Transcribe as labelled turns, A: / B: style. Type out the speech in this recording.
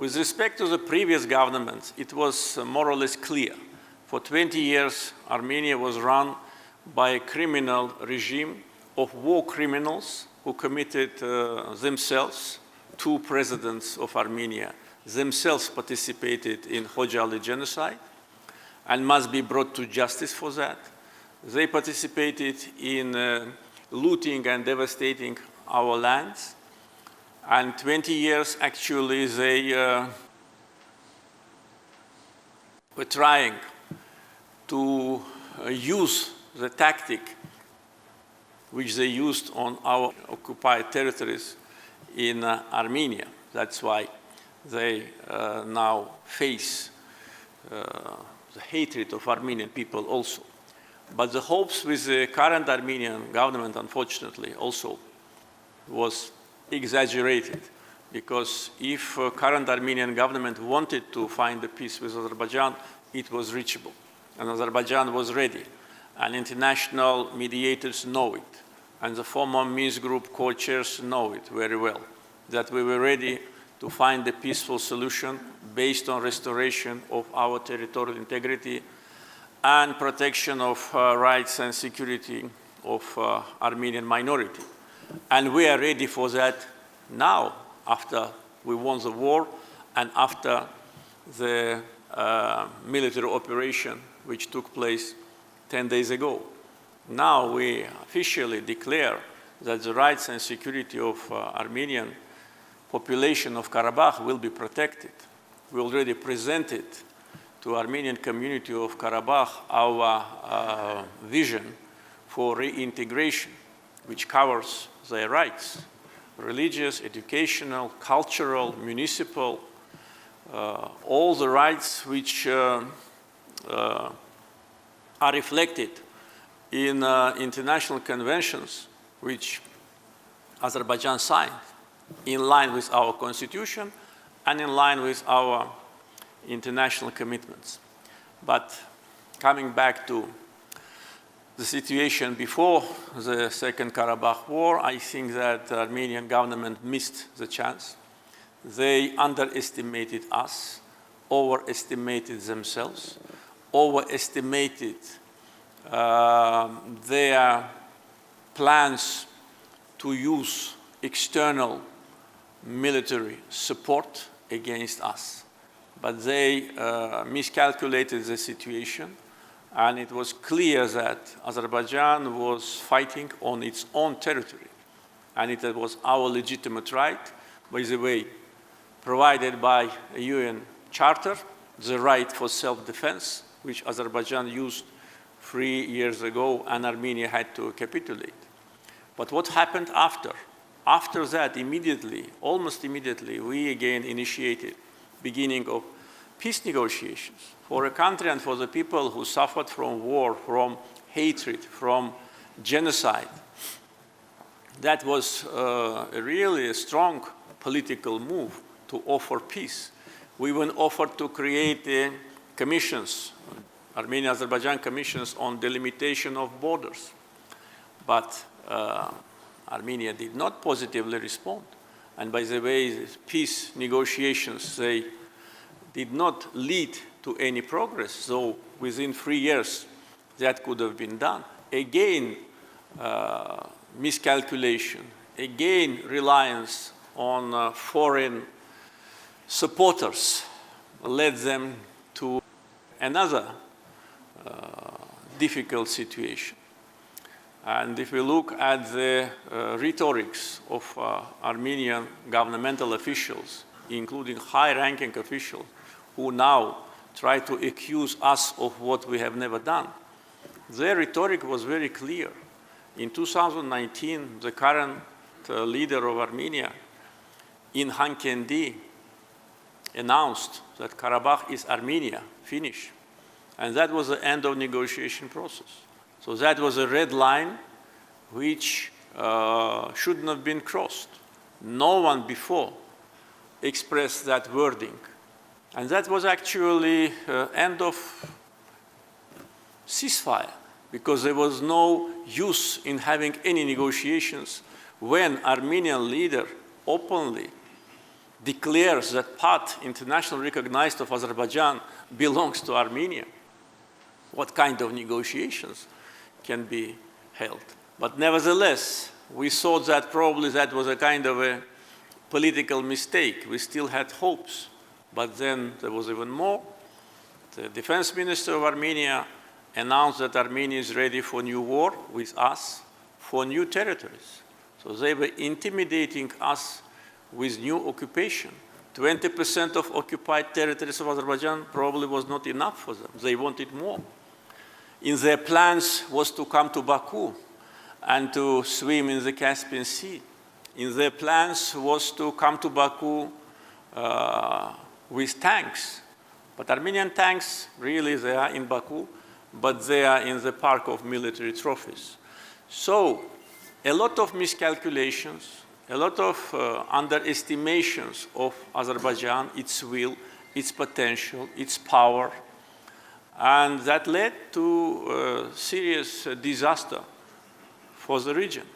A: With respect to the previous government, it was more or less clear. For 20 years, Armenia was run by a criminal regime of war criminals who committed themselves. Two presidents of Armenia themselves participated in Khojaly genocide and must be brought to justice for that. They participated in looting and devastating our lands. And 20 years, actually, they were trying to use the tactic which they used on our occupied territories in Armenia. That's why they now face the hatred of Armenian people also. But the hopes with the current Armenian government, unfortunately, also was exaggerated, because if current Armenian government wanted to find a peace with Azerbaijan, it was reachable, and Azerbaijan was ready, and international mediators know it, and the former Minsk Group co-chairs know it very well, that we were ready to find a peaceful solution based on restoration of our territorial integrity and protection of rights and security of Armenian minority. And we are ready for that now, after we won the war and after the military operation which took place 10 days ago. Now we officially declare that the rights and security of Armenian population of Karabakh will be protected. We already presented to Armenian community of Karabakh our vision for reintegration, which covers their rights, religious, educational, cultural, municipal, all the rights which are reflected in international conventions which Azerbaijan signed, in line with our constitution and in line with our international commitments. But coming back to the situation before the Second Karabakh War, I think that the Armenian government missed the chance. They underestimated us, overestimated themselves, overestimated their plans to use external military support against us. But they miscalculated the situation, and it was clear that Azerbaijan was fighting on its own territory, and it was our legitimate right, by the way, provided by a UN charter, the right for self-defense, which Azerbaijan used 3 years ago, and Armenia had to capitulate. But what happened after? After that, immediately, almost immediately, we again initiated beginning of peace negotiations for a country and for the people who suffered from war, from hatred, from genocide. That was really a strong political move to offer peace. We even offered to create commissions, Armenia-Azerbaijan commissions on delimitation of borders. But Armenia did not positively respond. And by the way, peace negotiations, they did not lead to any progress. So within 3 years, that could have been done. Again, miscalculation, again, reliance on foreign supporters led them to another difficult situation. And if we look at the rhetorics of Armenian governmental officials, including high-ranking officials, who now try to accuse us of what we have never done, their rhetoric was very clear. In 2019, the current leader of Armenia, Ilham Aliyev, announced that Karabakh is Armenia, finish. And that was the end of negotiation process. So that was a red line which shouldn't have been crossed. No one before expressed that wording. And that was actually end of ceasefire, because there was no use in having any negotiations when Armenian leader openly declares that part internationally recognized of Azerbaijan belongs to Armenia, what kind of negotiations can be held? But nevertheless, we thought that probably that was a kind of a political mistake. We still had hopes, but then there was even more. The defense minister of Armenia announced that Armenia is ready for new war with us for new territories. So they were intimidating us with new occupation. 20% of occupied territories of Azerbaijan probably was not enough for them. They wanted more. In their plans was to come to Baku and to swim in the Caspian Sea. In their plans was to come to Baku with tanks. But Armenian tanks, really, they are in Baku, but they are in the park of military trophies. So a lot of miscalculations, a lot of underestimations of Azerbaijan, its will, its potential, its power, and that led to serious disaster for the region.